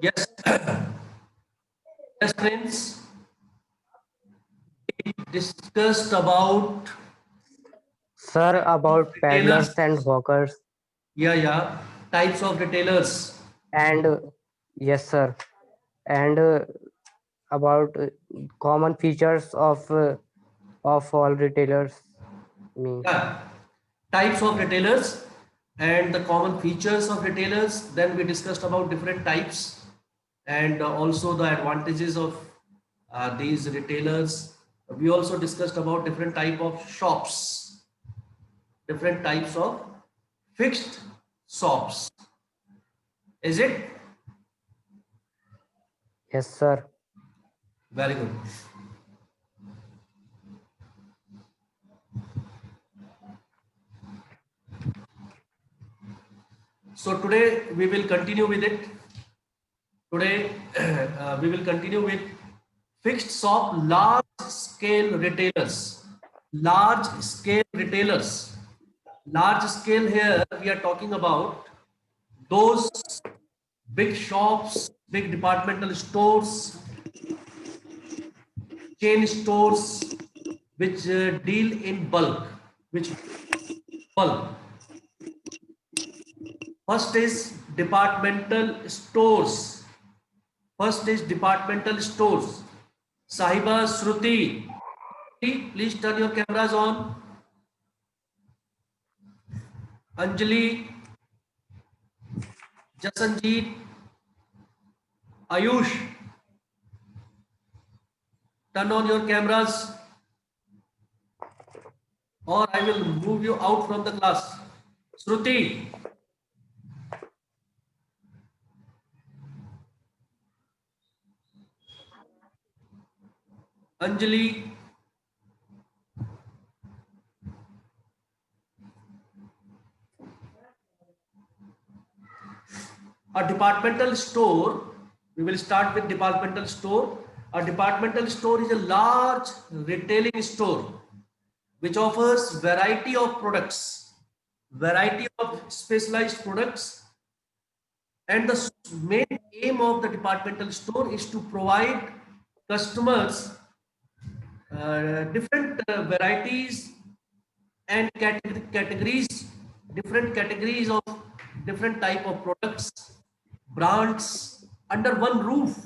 Yes, yes, friends. We discussed about Sir, about retailers. peddlers and hawkers, Yeah. Types of retailers. and yes, sir, and about common features of all retailers. Means Yeah. Types of retailers and the common features of retailers. Then we discussed about different types and also the advantages of these retailers. We also discussed about different type of shops, different types of fixed shops. Is it? yes, sir. Very good. So today we will continue with it. Today we will continue with fixed shop large scale retailers. Large scale retailers. Large scale here we are talking about those big shops, big departmental stores, chain stores which deal in bulk, which bulk. First is departmental stores. First is departmental stores. Sahiba, Shruti, please turn your cameras on. Anjali, Jasanjeet, Ayush, turn on your cameras or I will move you out from the class. Shruti, Anjali, a departmental store. We will start with departmental store. A departmental store is a large retailing store which offers variety of specialized products, and the main aim of the departmental store is to provide customers different varieties and categories, different categories of different type of products, brands under one roof.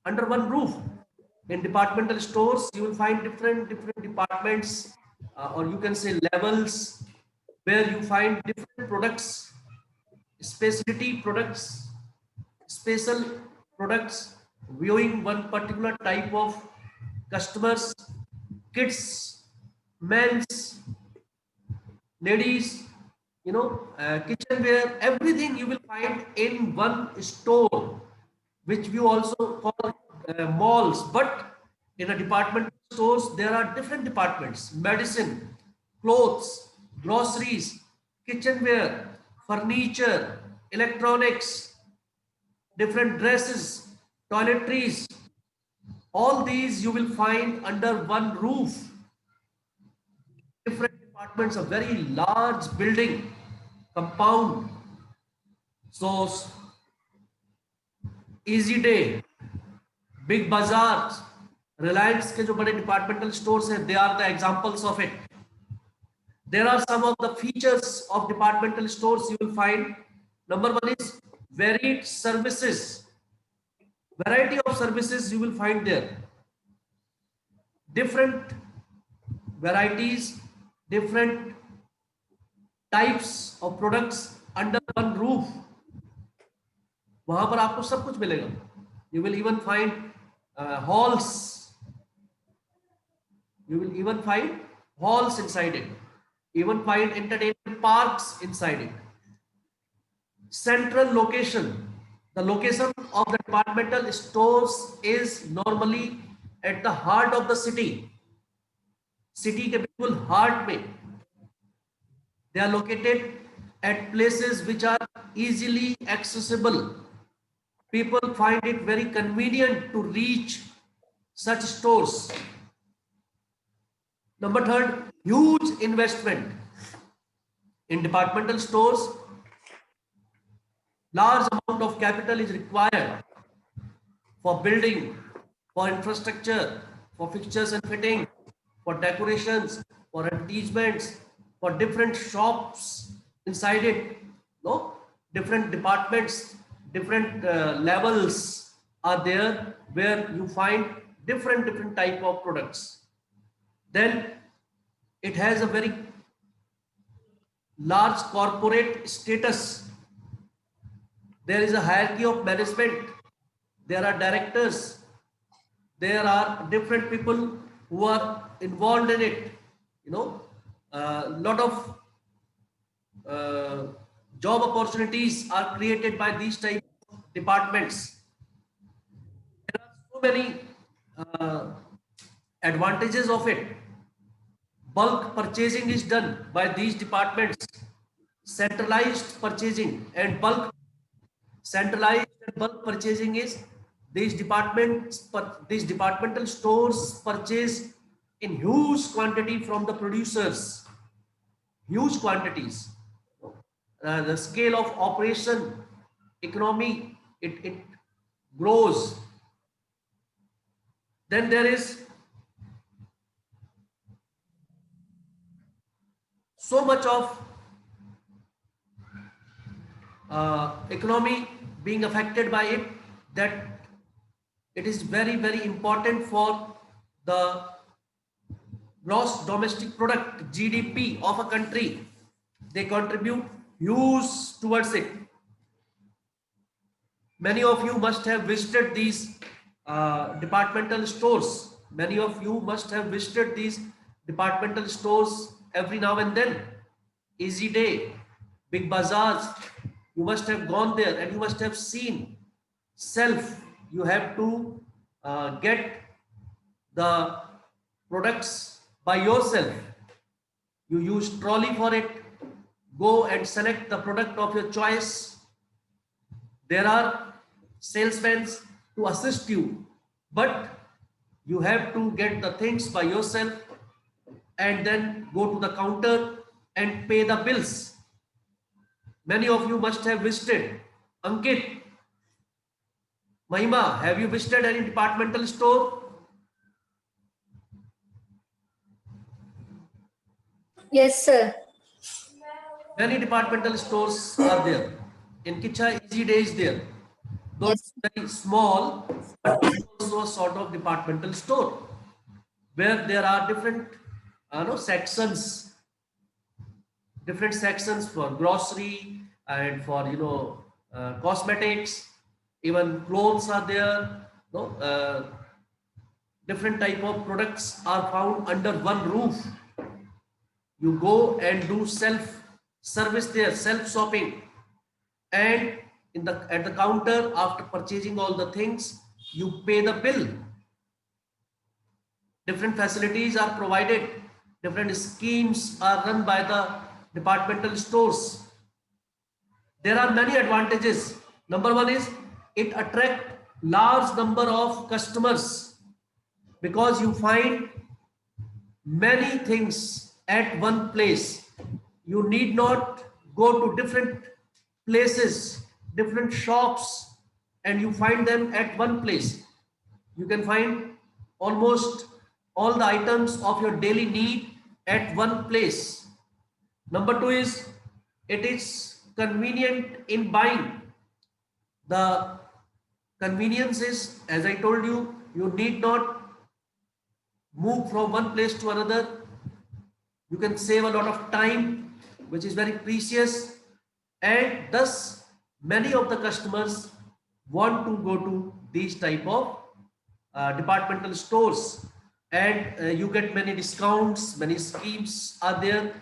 Under one roof. In departmental stores, you will find different departments, or you can say levels, where you find different products, specialty products, special products, viewing one particular type of customers, kids, men's, ladies, kitchenware, everything you will find in one store, which we also call malls. But in a department stores, there are different departments: medicine, clothes, groceries, kitchenware, furniture, electronics, different dresses, toiletries. All these you will find under one roof. Different departments, a very large building, compound. So, Easy Day, Big Bazaar, Reliance के जो बड़े departmental stores हैं, they are the examples of it. There are some of the features of departmental stores you will find. Number one is varied services. Variety of services you will find there. Different varieties, different types of products under one roof. वहां पर आपको सब कुछ मिलेगा. You will even find halls. You will even find halls inside it. Even find entertainment parks inside it. Central location. The location of the departmental stores is normally at the heart of the city. City के बिल्कुल heart में. They are located at places which are easily accessible. People find it very convenient to reach such stores. Number third, huge investment. In departmental stores, Large amount of capital is required for building, for infrastructure, for fixtures and fitting, for decorations, for advertisements, for different shops inside it. No, different departments, different levels are there where you find different type of products. Then it has a very large corporate status. There is a hierarchy of management. There are directors. There are different people who are involved in it. You know, a lot of uh, job opportunities are created by these type of departments. There are so many uh, advantages of it. Bulk purchasing is done by these departments. Centralized purchasing and bulk Centralized and bulk purchasing is these departmental stores purchase in huge quantity from the producers, huge quantities. The scale of operation, economy, it grows. Then there is so much of economy being affected by it that it is very important for the gross domestic product GDP of a country. They contribute huge towards it. Many of you must have visited these departmental stores. Many of you must have visited these departmental stores every now and then. Easy Day, Big Bazaars. You must have gone there and you must have seen self. You have to get the products by yourself. You use trolley for it. Go and select the product of your choice. There are salesmen to assist you, but you have to get the things by yourself and then go to the counter and pay the bills. Many of you must have visited. Ankit, Mahima, have you visited any departmental store? Yes, sir. Many departmental stores are there. In Kicha, Easy Day is there. Though Yes. it's very small, but it's also a sort of departmental store where there are different sections, different sections for grocery and for cosmetics. Even clothes are there. No, different type of products are found under one roof. You go and do self service there, self shopping, and at the counter after purchasing all the things, you pay the bill. Different facilities are provided, different schemes are run by the departmental stores. There are many advantages. Number one is it attract large number of customers because you find many things at one place. You need not go to different places, different shops, and you find them at one place. You can find almost all the items of your daily need at one place. Number two is it is convenient in buying. The convenience is, as I told you, you need not move from one place to another. You can save a lot of time, which is very precious, and thus many of the customers want to go to these type of departmental stores, and you get many discounts, many schemes are there.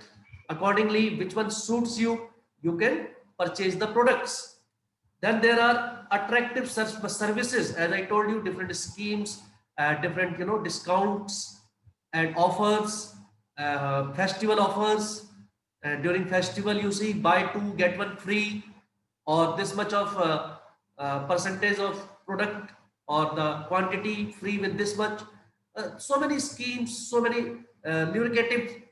Accordingly, which one suits you, you can purchase the products. Then there are attractive services, as I told you, different schemes, different discounts and offers, festival offers. During festival, you see buy two get one free, or this much of percentage of product, or the quantity free with this much. So many schemes, so many lucrative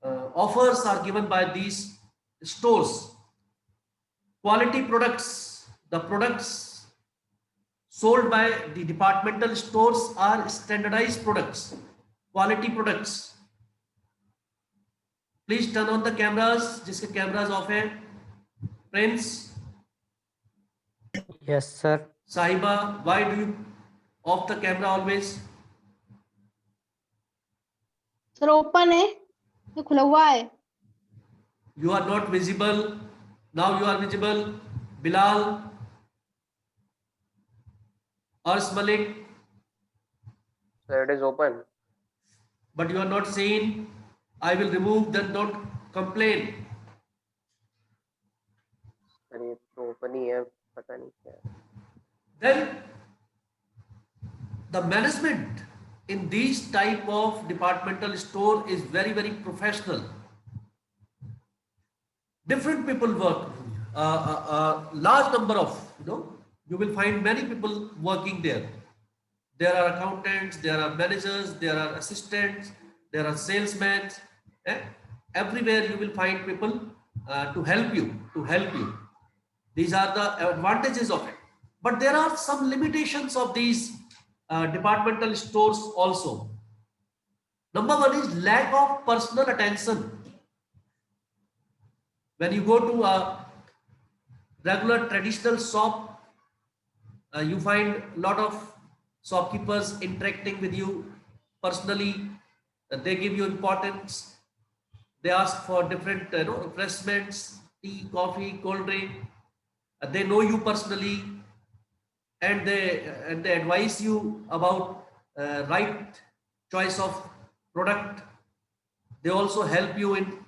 offers are given by these stores. Quality products. The products sold by the departmental stores are standardized products, quality products. Please turn on the cameras. जिसके cameras off है. Prince, Yes, sir. Sahiba, why do you off the camera always? Sir open है ये खुला हुआ है. You are not visible. Now you are visible. Bilal, Ars Malik, So it is open. but you are not seen. I will remove that. Don't complain. Sir ये तो open ही है, पता नहीं क्या है. Then the management in these type of departmental store is very, very professional. Different people work. Large number of, you will find many people working there. There are accountants, there are managers, there are assistants, there are salesmen. Everywhere you will find people to help you. These are the advantages of it. But there are some limitations of these departmental stores also. Number one is lack of personal attention. When you go to a regular traditional shop, you find a lot of shopkeepers interacting with you personally. They give you importance. They ask for different refreshments, tea, coffee, cold drink. They know you personally, and they advise you about right choice of product. They also help you in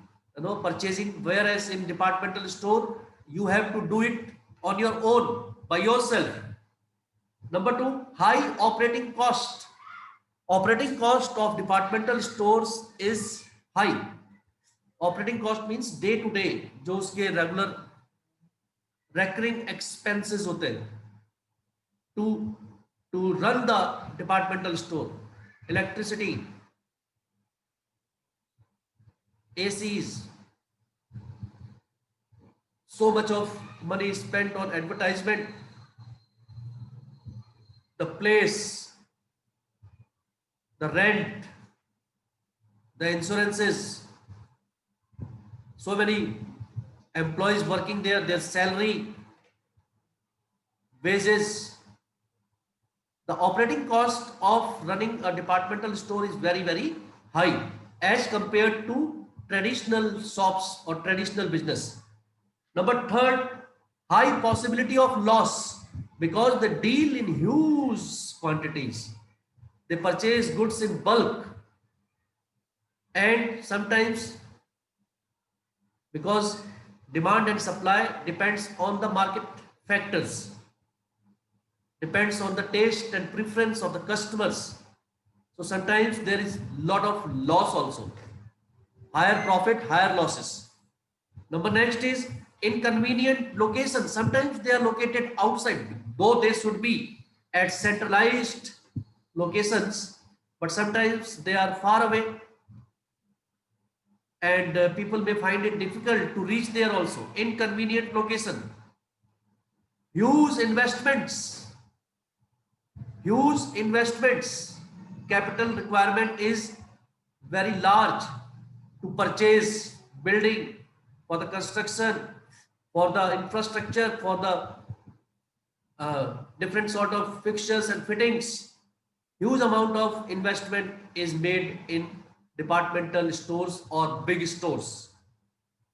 purchasing, whereas in departmental store you have to do it on your own by yourself. Number two, high operating cost. Operating cost of departmental stores is high. Operating cost means day to day जो उसके regular recurring expenses होते हैं to run the departmental store. Electricity, ACs, so much of money spent on advertisement, the place, the rent, the insurances, so many employees working there, their salary, wages. The operating cost of running a departmental store is very, very high as compared to traditional shops or traditional business. Number third, high possibility of loss because they deal in huge quantities. They purchase goods in bulk, and sometimes because demand and supply depends on the market factors, depends on the taste and preference of the customers. So sometimes there is lot of loss also. Higher profit, higher losses. Number next is inconvenient location. Sometimes they are located outside, though they should be at centralized locations, but sometimes they are far away, and people may find it difficult to reach there also. Inconvenient location. Huge investments. Capital requirement is very large to purchase building, for the construction, for the infrastructure, for the different sort of fixtures and fittings. Huge amount of investment is made in departmental stores or big stores.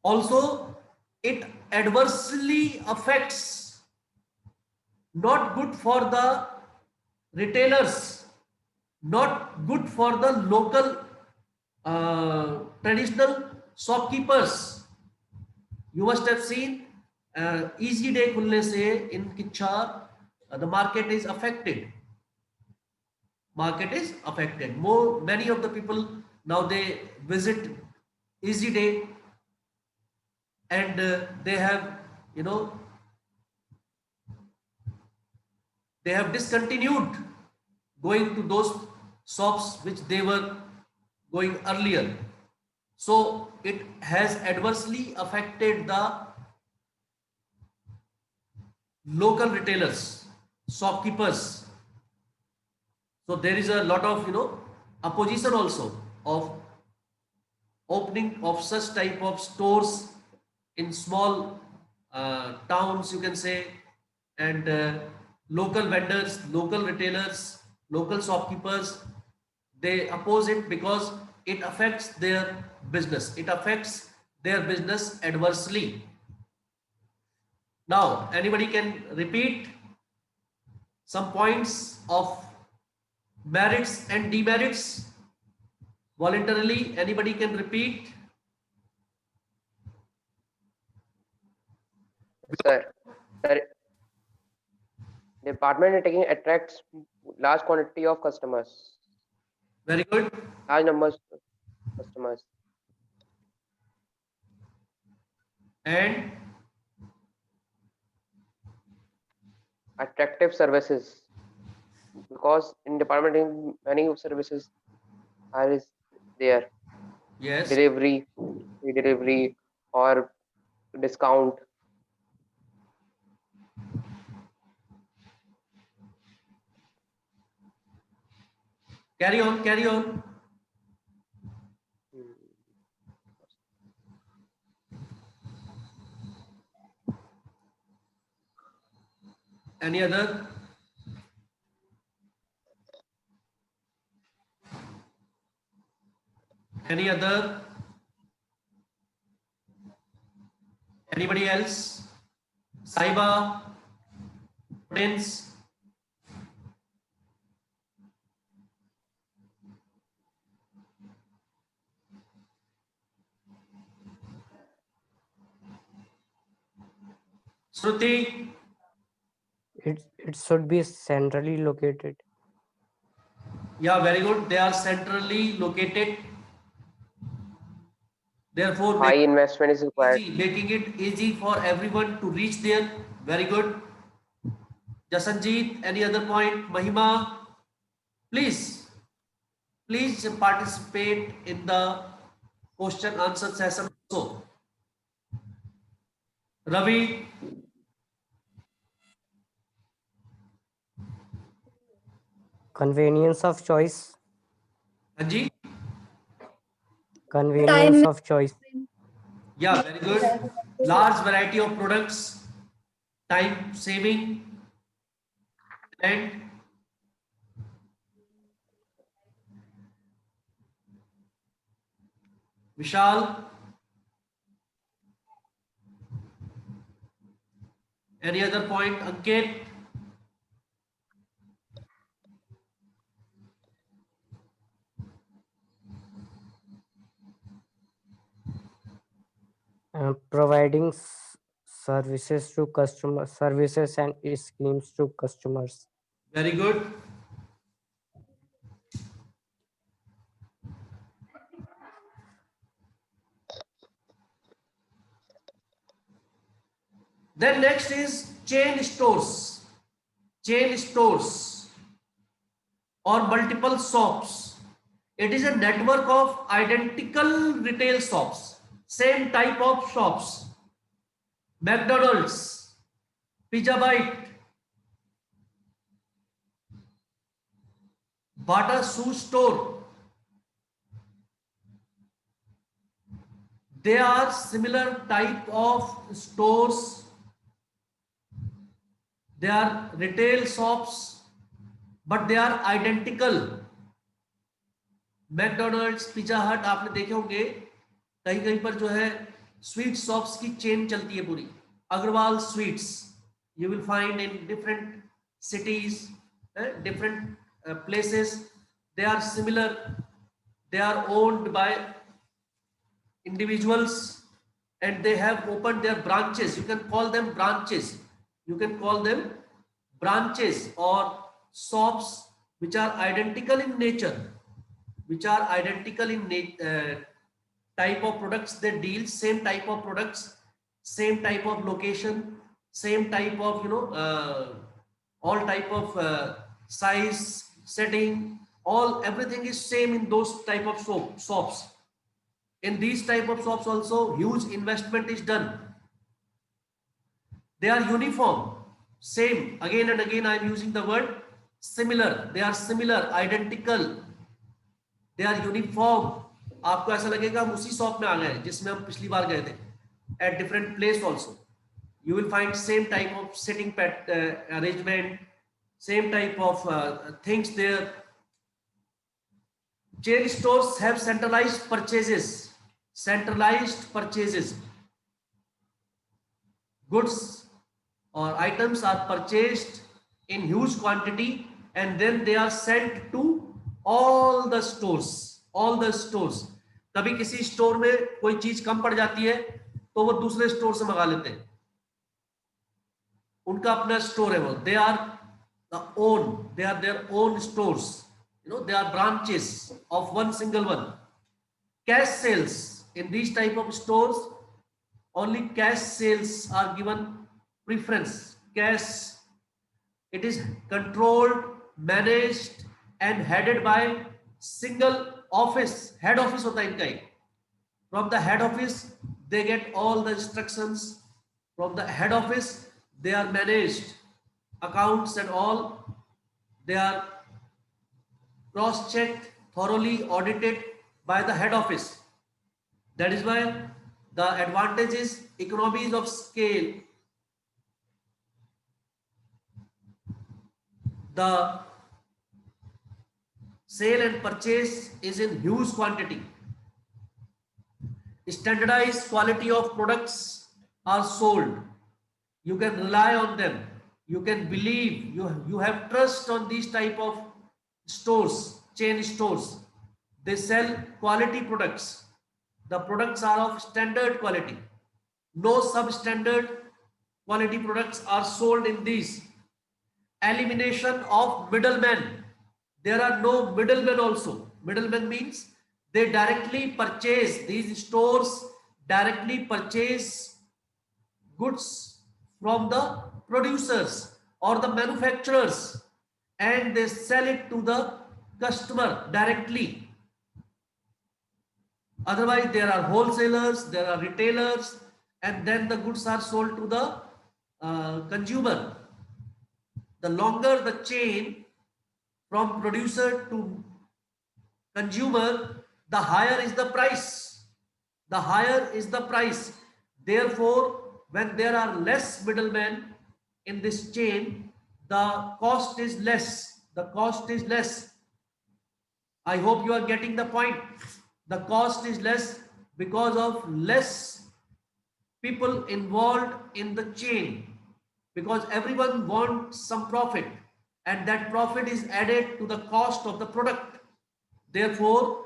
Also, it adversely affects, not good for the retailers, not good for the local traditional shopkeepers. You must have seen easy day khulne se in Kicha, the market is affected. Many of the people now they visit easy day, and they have they have discontinued going to those shops which they were going earlier. So it has adversely affected the local retailers, shopkeepers. So there is a lot of, opposition also of opening of such type of stores in small towns, you can say, and local vendors, local retailers, local shopkeepers, they oppose it because it affects their business. It affects their business adversely. Now, anybody can repeat some points of merits and demerits voluntarily. Anybody can repeat? Sir, sir, department taking attracts large quantity of customers, Very good. large numbers of customers. And Attractive services, because in department many services are is there. yes, Delivery, free delivery, or discount. carry on, carry on. Any other? Any other? Anybody else? Saiba, Prince, Shruti. It should be centrally located. Yeah, very good. They are centrally located. Therefore, High investment is required. making it easy for everyone to reach there. Very good. Jasanjeet, any other point? Mahima, please, please participate in the question answer session also. Ravi, Convenience of choice. Anji, Convenience of choice. yeah, very good. Large variety of products, time saving, and Vishal, any other point? Ankit, Providing services to customers, services and schemes to customers. very good. Then next is chain stores. Chain stores or multiple shops. It is a network of identical retail shops, same type of shops. McDonald's, Pizza Bite, Bata Shoe Store. They are similar type of stores. They are retail shops, but they are identical. McDonald's, pizza हट आपने देखे होंगे कहीं कहीं पर जो है sweet shops की चेन चलती है पूरी. Agarwal Sweets you will find in different cities, different places. They are similar. They are owned by individuals and they have opened their branches. You can call them branches. You can call them branches or shops which are identical in nature, which are identical in type of products they deal, same type of products, same type of location, same type of all type of size, setting, all everything is same in those type of shops. In these type of shops also huge investment is done. They are uniform. Same, again and again I am using the word similar. They are similar, identical, they are uniform. आपको ऐसा लगेगा हम उसी shop में आ गए जिसमें हम पिछली बार गए थे. At different place also, you will find same type of sitting arrangement, same type of things there. Chain stores have centralized purchases. Centralized purchases. Goods or items are purchased in huge quantity and then they are sent to all the stores. All the stores. कभी किसी store में कोई चीज कम पड़ जाती है तो वो दूसरे स्टोर से मंगा लेते हैं. उनका अपना स्टोर है वो. They are their own stores. You know, they are branches of one single one. Cash sales, in these type of stores, only cash sales are given preference. Cash, it is controlled, managed and headed by single office. Head office होता है इनका ही. From the head office, they get all the instructions. From the head office, they are managed. Accounts and all, they are cross-checked, thoroughly audited by the head office. That is why the advantage is economies of scale. The sale and purchase is in huge quantity. Standardized quality of products are sold. You can rely on them. You can believe, you have trust on these type of stores, chain stores. They sell quality products. The products are of standard quality. No substandard quality products are sold in these. Elimination of middlemen. There are no middlemen also. Middlemen means they directly purchase, these stores directly purchase goods from the producers or the manufacturers and they sell it to the customer directly. Otherwise, there are wholesalers, there are retailers, and then the goods are sold to the consumer. The longer the chain from producer to consumer, the higher is the price. The higher is the price. Therefore, when there are less middlemen in this chain, the cost is less. The cost is less. I hope you are getting the point. The cost is less because of less people involved in the chain, because everyone wants some profit and that profit is added to the cost of the product. Therefore,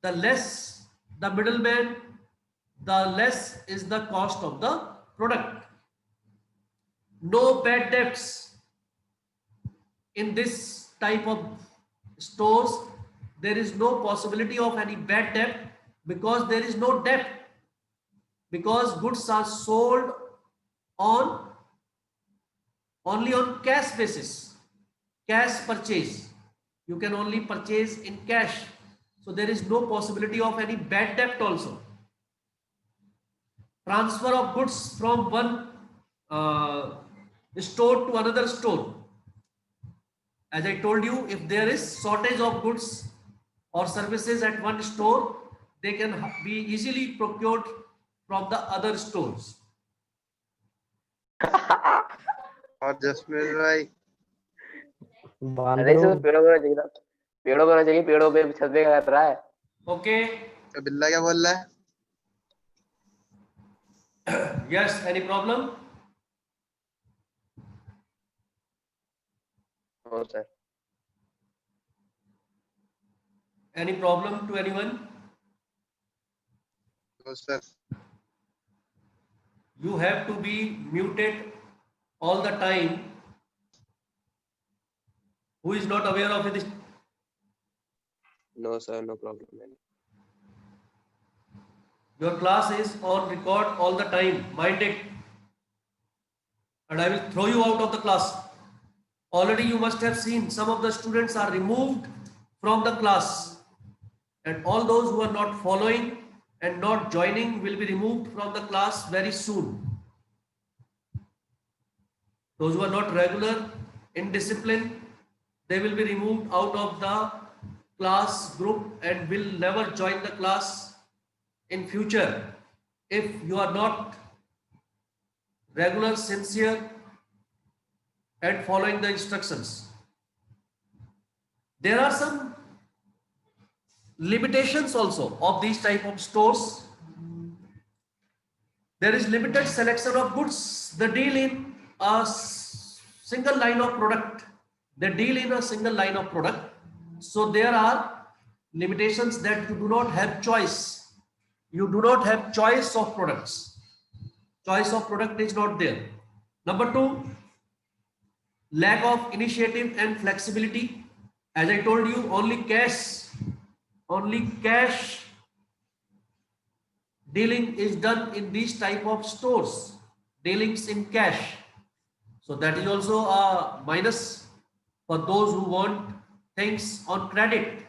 the less the middleman, the less is the cost of the product. No bad debts. In this type of stores, there is no possibility of any bad debt because there is no debt, because goods are sold on only on cash basis, cash purchase. You can only purchase in cash. So there is no possibility of any bad debt also. Transfer of goods from one store to another store. As I told you, if there is shortage of goods or services at one store, they can be easily procured from the other stores. और जसमीर भाई अरे इसमें बांदरू पेड़ों पे होना चाहिए था. पेड़ों पे होना चाहिए. पेड़ों पे छत पे कर रहा है. Okay. तो बिल्ला क्या बोल रहा है? Yes, any problem? No sir. Any problem to anyone? तो sir You have to be muted all the time. Who is not aware of this? No sir, no problem. Your class is on record all the time. Mind it. And I will throw you out of the class. Already you must have seen some of the students are removed from the class. And all those who are not following and not joining will be removed from the class very soon. Those who are not regular, indisciplined, they will be removed out of the class group and will never join the class in future if you are not regular, sincere, and following the instructions. There are some limitations also of these type of stores. There is limited selection of goods. They deal in a single line of product. They deal in a single line of product. So there are limitations that you do not have choice. You do not have choice of products. Choice of product is not there. Number two, lack of initiative and flexibility. As I told you, only cash dealing is done in these type of stores, dealings in cash. So that is also a minus for those who want things on credit.